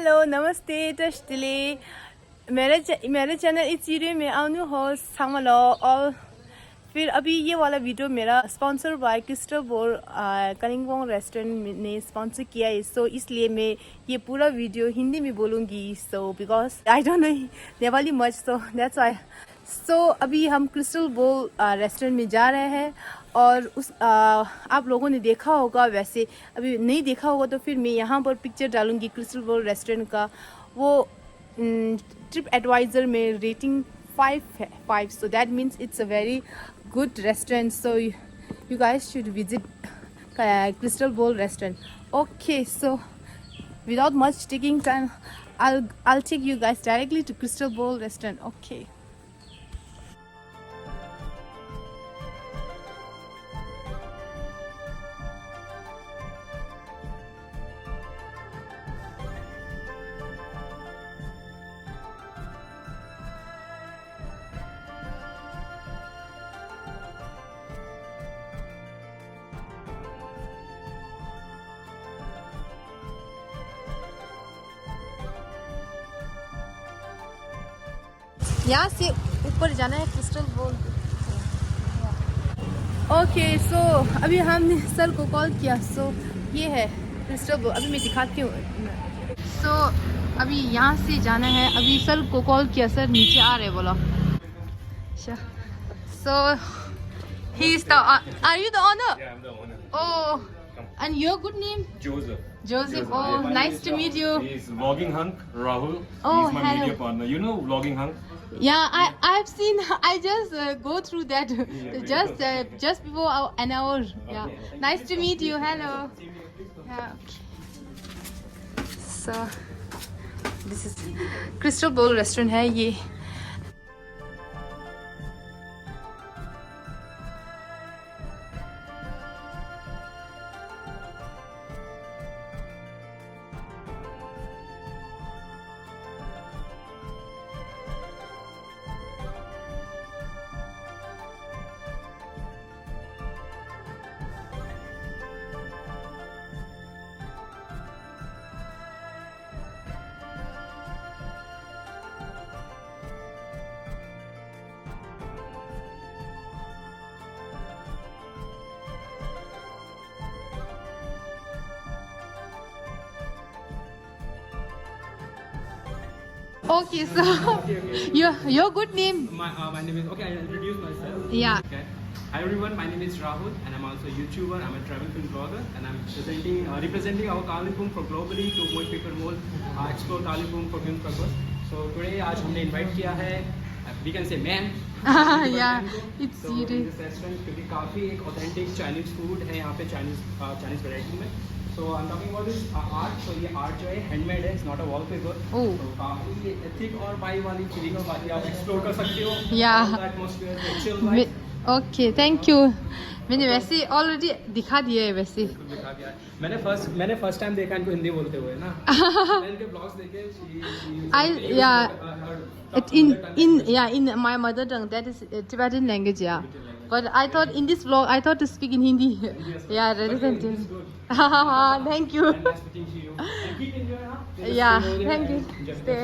Hello नमस्ते टस्टिले मेरे channel इस वीडियो में आउनु हो सामलो और फिर अभी ये वाला वीडियो मेरा स्पॉन्सर बाय क्रिस्टल बोल कलिंपोंग रेस्टोरेंट ने स्पॉन्सर किया है। सो इसलिए मैं ये पूरा वीडियो हिंदी में बोलूँगी। So because I don't know Nepali much, so that's why. So अभी हम क्रिस्टल बोल रेस्टोरेंट में जा रहे हैं और उस आप लोगों ने देखा होगा, वैसे अभी नहीं देखा होगा तो फिर मैं यहाँ पर पिक्चर डालूँगी क्रिस्टल बोल रेस्टोरेंट का। वो ट्रिप एडवाइज़र में रेटिंग 5 है 5, so that means it's a very good restaurant, so you guys should visit Crystal Bowl restaurant. Okay, so without much taking time, I'll take you guys directly to Crystal Bowl restaurant. Okay. यहाँ से ऊपर जाना है crystal बोल। Okay, सो अभी हमने sir को call किया। सो ये है क्रिस्टल बोल, अभी मैं दिखाती हूँ। सो अभी यहाँ से जाना है। अभी सर को कॉल किया, सर नीचे आ रहे बोला। So he is the, are you the owner? Yeah, I'm the owner. Oh, and your good name? Joseph. Joseph. Oh, nice to meet you. He's vlogging hunk, Rahul. Oh, He's my hello. media partner. You know vlogging hunk? Yeah, I've seen. I just go through that just before an hour. Yeah, nice to meet you. Hello. Yeah. So this is Crystal Bowl restaurant है ये। Okay, so your good name? My name is, okay, I'll introduce myself. Yeah. Okay. Hi everyone, my name is Rahul and I'm also a YouTuber. I'm a travel film blogger and I'm representing our Kalimpong for globally to more people more explore Kalimpong for film purpose. So today आज हमने invite किया है, we can say man. Yeah, it's so you. in this restaurant क्योंकि काफी एक authentic Chinese food है यहाँ पे Chinese variety में. So I'm talking about this art. So ये art जो है handmade है, it's not a wallpaper. Oh. So काफी ethic और vibe वाली फीलिंग और बाकी आप explore कर सकते हो. Yeah. The atmosphere, the chill vibe. Okay, thank you. मैंने वैसे ऑलरेडी दिखा दिया है वैसे। दिखा दिया है। मैंने फर्स्ट टाइम देखा इनको हिंदी बोलते हुए ना। मैंने इनके ब्लॉग्स देखे। in my mother tongue, that is Tibetan language, yeah. But I thought in this vlog I thought to speak in Hindi. Yeah, rather than thank you. Nice meeting you. And keep enjoying, huh? Yeah, thank you. Stay.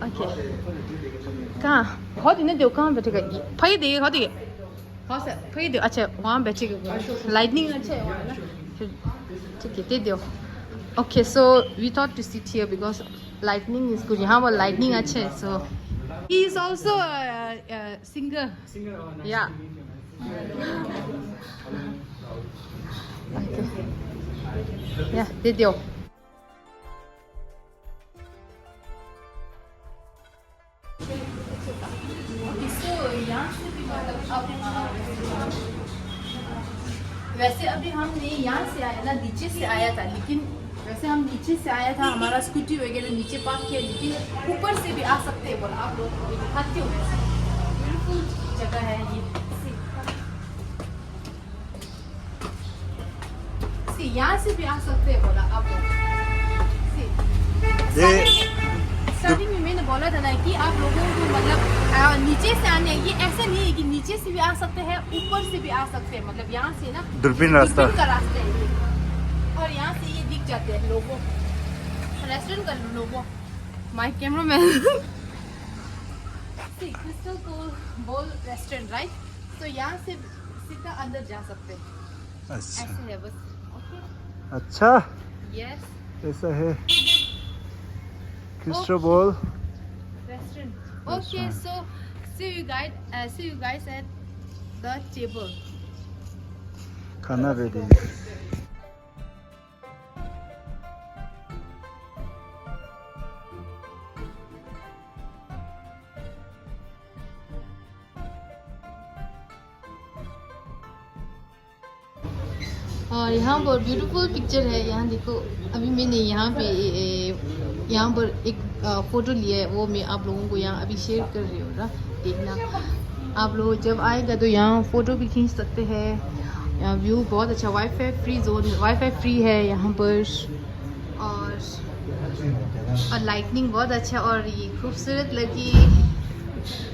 Okay. कहाँ? बहुत इन्हें देखो कहाँ बैठेगा? भाई देखिए, बहुत देखिए। बहुत से भाई देखो, अच्छा वहाँ बैठेगा। Lightning अच्छा है वहाँ ना? ठीक है, दे दो। Okay, so we thought to sit here because lightning is good. यहाँ वो lightning अच्छा है, so he is also a singer. Singer, nice Yeah. to meet you. Okay. Yeah, दे दो। वैसे अभी हमने यहाँ से आया ना, नीचे से आया था, लेकिन वैसे हम नीचे से आया था, हमारा स्कूटी वगैरह नीचे पार्क किया, लेकिन ऊपर से भी आ सकते हैं बोला। आप लोग दिखाते हो वैसे बिल्कुल जगह है ये। यहाँ से भी आ सकते हैं बोला आप लोग। स्टार्टिंग में मैंने बोला था ना कि आप लोगों को मतलब नीचे से आने, ये ऐसा नहीं है कि नीचे से भी आ सकते हैं, ऊपर से भी आ सकते हैं। मतलब यहाँ से ना दूरबीन रास्ता का रास्ता है ये, और यहाँ से ये दिख जाते हैं लोगों। रेस्टोरेंट कर लो वो माय कैमरामैन सी क्रिस्टल बोल रेस्टोरेंट राइट तो यहाँ से सीधा अंदर जा सकते हैं अच्छा ऐसे है बस ओके अच्छा यस ऐसा है क्रिस्टल बोल restaurant okay so see you guys at the table खाना रेडी और यहाँ पर ब्यूटीफुल पिक्चर है यहाँ देखो अभी मैंने यहाँ पर एक फ़ोटो लिया है वो मैं आप लोगों को यहाँ अभी शेयर कर रही हूँ ना देखना आप लोग जब आएगा तो यहाँ फ़ोटो भी खींच सकते हैं यहाँ व्यू बहुत अच्छा वाईफाई फ्री है यहाँ पर और लाइटनिंग बहुत अच्छा और ये खूबसूरत लगी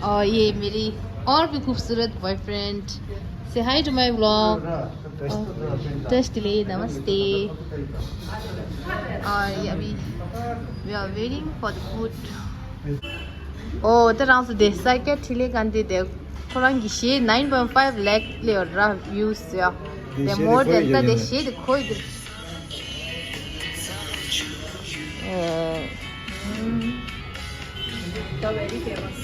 और ये मेरी और भी खूबसूरत बॉयफ्रेंड से हाई टू माई व्लॉग टेस्टली नमस्ते और ये अभी we are waiting for the food ओ तरह दे साइके ठिले गांधी दे थोड़ा गिशे 9.5 लाख ले और व्यूज या दे मोर देन द दे शे द कोई दे the very famous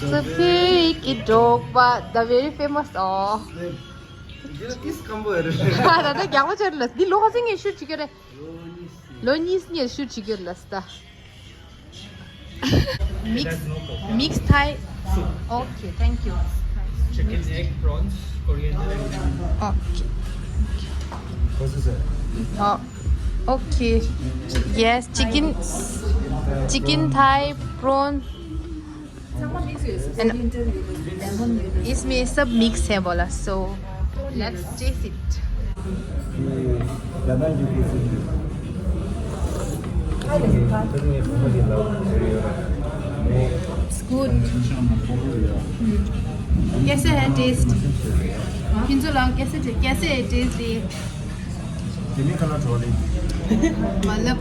Safik dog but the very famous oh किस कंबर दादा क्या हो चल रहा है लोग हंसेंगे शूट चिकर है लोनीस नहीं shoot चिकर लस्ता mix Thai okay thank you Chicken, egg, prawns, coriander. okay कौन सा oh okay yes chicken Thai prawn and इसमें सब मिक्स है बोला so let's taste it ज़्यादा it's good कैसे है टेस्ट किंजो लाओ कैसे है टेस्ट ये मतलब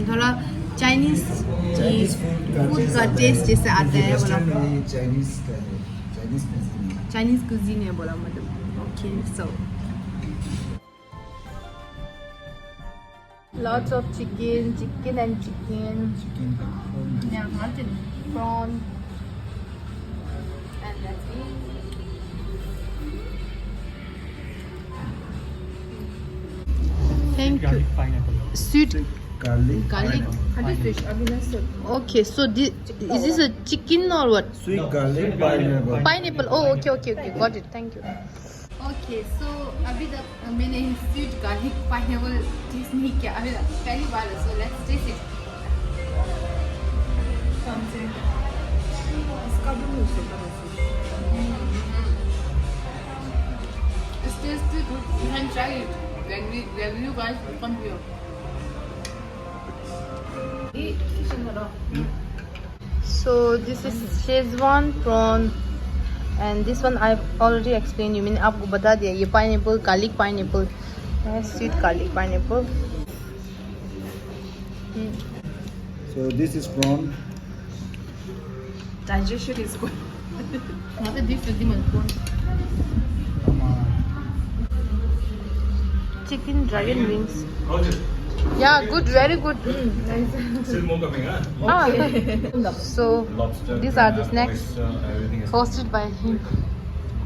थोड़ा चाइनीज फूड का टेस्ट जैसे आता है बोला चाइनीज कुजीन है बोला मतलब okay so lots of chicken and chicken yeah mutton prawn and that's it thank you sweet garlic okay so is this a chicken or what Sweet garlic pineapple oh okay got it thank you okay so अभी तक मैंने sweet garlic pineapple test नहीं किया अभी तक पहली बार है so let's taste it इसका भी मुझे पता है it's tasty good you can try it when you guys will come here so this is Szechuan prawn and this one I've already explained you मैंने आपको बता दिया ये pineapple garlic pineapple sweet garlic pineapple So this is prawn. digestion is good मतलब different prawn chicken dragon wings How's it? yeah good very good Still more coming, huh? so Lobster, these are the snacks oyster, everything is hosted by him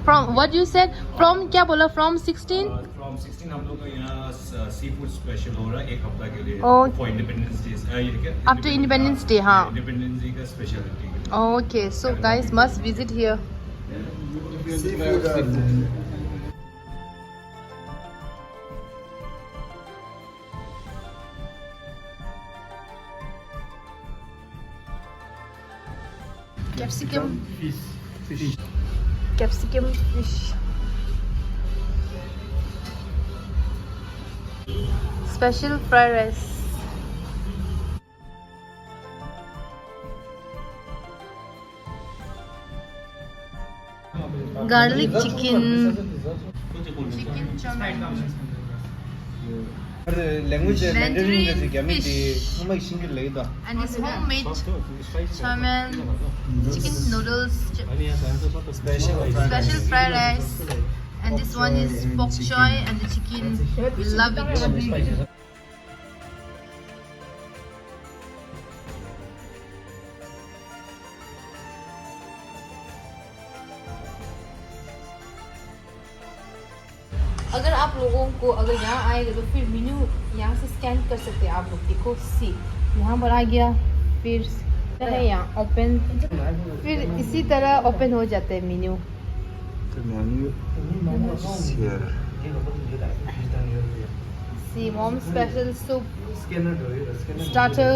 from what you said from क्या बोला from 16 From 16 हम लोग को यहाँ sea food special हो रहा है एक हफ्ता के लिए Oh. for Independence Day After Independence Day, हाँ. Independence Day का speciality okay so guys must visit here Seafood. capsicum Fish. capsicum fish special fried rice garlic chicken chum Language Mandarin Mandarin kami fish. di kumai single lagi dah. And this homemade salmon, chicken noodles, Special special fried rice. And this one is pork choy and the chicken. We love it. अगर आप लोगों को अगर यहाँ आएगा तो फिर menu यहाँ से स्कैन कर सकते हैं आप लोग। देखो सी यहाँ पर आ गया, फिर है यहाँ ओपन, फिर इसी तरह ओपन हो जाता है menu. The menu is here. See mom special soup, starter,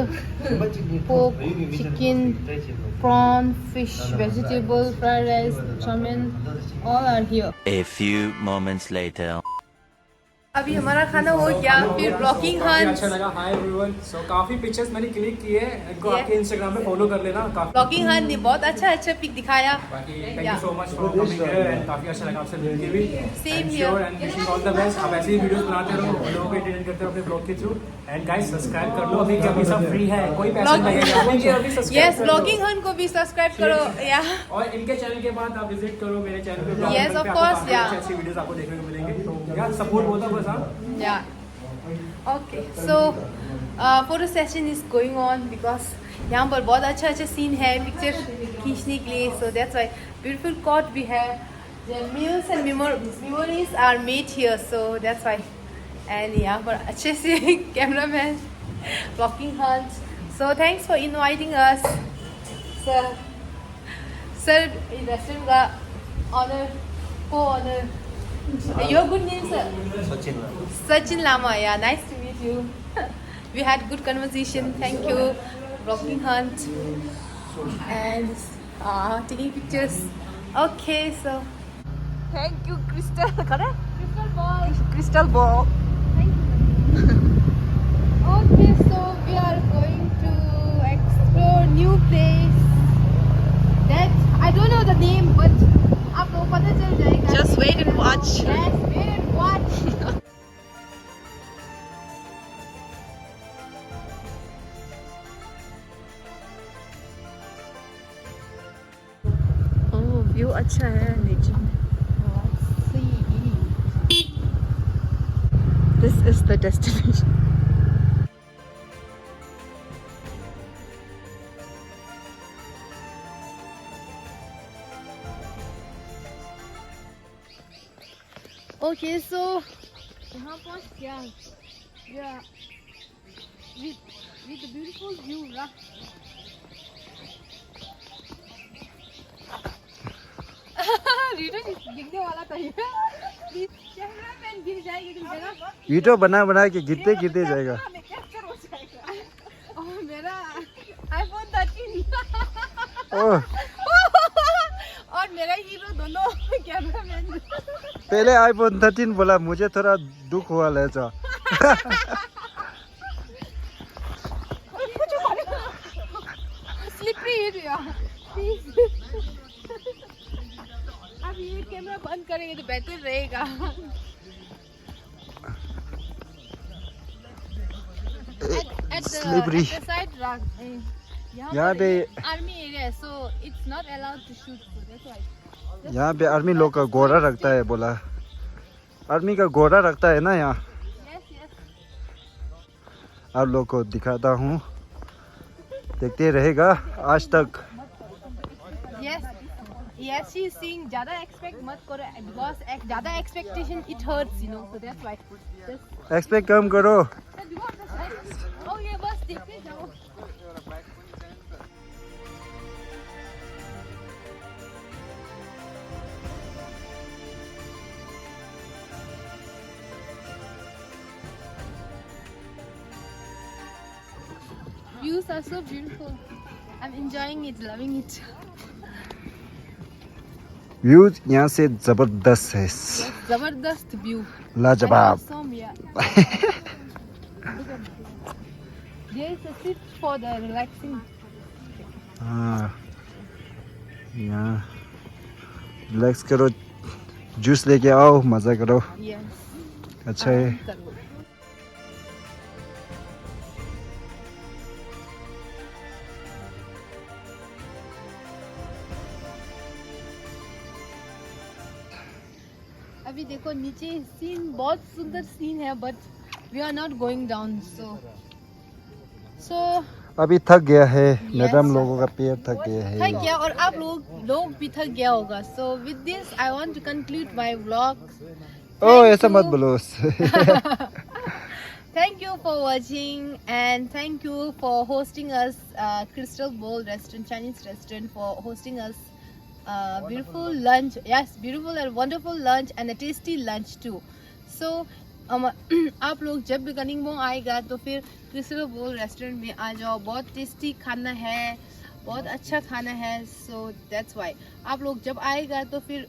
pork, chicken, prawn, fish, vegetable, fried rice, ramen, all are here. A few moments later. अभी हमारा खाना हो गया, फिर ब्लॉगिंग हंट। अच्छा लगा। Hi everyone. सो काफी पिक्चर्स मैंने क्लिक किए, इनको आपके इंस्टाग्राम पे फॉलो कर लेना। काफी ब्लॉगिंग हंट ने बहुत अच्छा पिक दिखाया। बाकी thank you so much for coming here and काफी अच्छा लगा आपसे मिलके भी। Same here. And wishing all the best. आप ऐसे ही वीडियोस बनाते रहो, लोगों को एंटरटेन करते रहो अपने ब्लॉग के थ्रू। एंड गाइस सब्सक्राइब कर लो, अभी जब ये सब फ्री है, कोई पैसा नहीं लगेगा, अभी सब्सक्राइब यस, ब्लॉगिंग हंट को भी सब्सक्राइब करो या और इनके चैनल के बाद आप विजिट करो मेरे चैनल पे। Yes, of course, yeah. अच्छी वीडियोस आपको देखने को मिलेंगे। तो यार सपोर्ट होता बस। हाँ या okay. So photo session is going on because यहाँ पर बहुत अच्छा सीन है पिक्चर खींचने के लिए। So that's why beautiful cot we have, the meals and memories are made here. So that's why and यहाँ पर अच्छे से cameraman blogging hunt. So thanks for inviting us sir. Sir restaurant का owner, को owner, your good name sir? Sachin Lama. Yeah, nice to meet you. We had good conversation. Thank you. Vlogging hunt and taking pictures. Okay, so thank you, Krystal. Correct? Krystal ball. Krystal ball. Thank you. Okay, so we are going to explore new place. That I don't know the name, but आपको पता चल जाएगा। Just wait and watch. Yes, wait and watch. Oh view अच्छा है नीचे में। This is the destination. Okay, so यहाँ पहुँच गया। Yeah, with the beautiful view, right? गिरने वाला था ये। कैमरामैन गिर जाएगी तुम जगह। वीडियो बना के गिरते गिरते जाएगा। कैप्चर हो जाएगा। और मेरा iPhone 13 ओह, और मेरा हीरो दोनों कैमरामैन। पहले iPhone 13 बोला, मुझे थोड़ा दुख हुआ लहजा। Slippery area please. अब ये कैमरा बंद करेंगे तो बेहतर रहेगा। Slippery. यहाँ पे आर्मी एरिया है, so it's not allowed to shoot, so that's why. यहाँ पे आर्मी लोग का घोड़ा रखता है बोला। आर्मी का घोड़ा रखता है ना यहाँ। Yes yes. आप लोग को दिखाता हूँ, देखते रहेगा आज तक। Yes yes, she is saying ज्यादा एक्सपेक्ट मत करो बिकॉज़ ज्यादा expectation it hurts, you know, so that's why. Expect कम करो। ओ ये बस देखते जाओ। Views are so beautiful. I'm enjoying it, loving it. View यहाँ से जबरदस्त है। जबरदस्त व्यू, लाजवाब। There is a seat for the relaxing. हाँ, यहाँ रिलैक्स करो, जूस लेके आओ, मजा करो। Yes. अच्छा है। अभी देखो नीचे सीन बहुत सुंदर सीन है but we are not going down so अभी थक गया है Yes. मैडम लोगों का पैर थक गया है थक गया और आप लोग भी थक गया होगा so with this I want to conclude my vlog ओ ऐसा मत बोलो Thank you for watching and thank you for hosting us Krystal Bowl restaurant, Chinese restaurant, for hosting us beautiful lunch. Yes, beautiful and wonderful lunch and a tasty lunch too. So आप लोग जब भी कलिंपोंग आएगा तो फिर crystal बोल restaurant में आ जाओ. बहुत टेस्टी खाना है, बहुत अच्छा खाना है. सो दैट्स वाई आप लोग जब आएगा तो फिर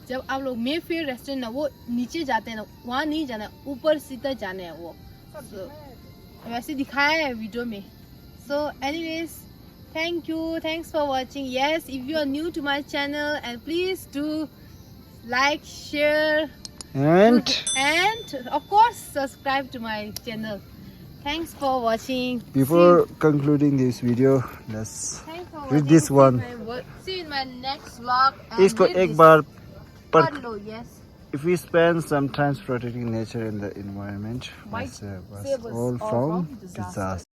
जब आप लोग मे फेयर रेस्टोरेंट ना वो नीचे जाते हैं ना वहाँ नहीं जाना, ऊपर सीधा जाना है वो. So, वैसे दिखाया है वीडियो में. So anyways thanks for watching. Yes, if you are new to my channel and please do like, share and of course subscribe to my channel. Thanks for watching. Before concluding this video, let's read this one. See you in my next vlog. इसको एक बार पढ़ लो. Yes. If we spend some time protecting nature and the environment, Might was save us all all from from disaster. disaster.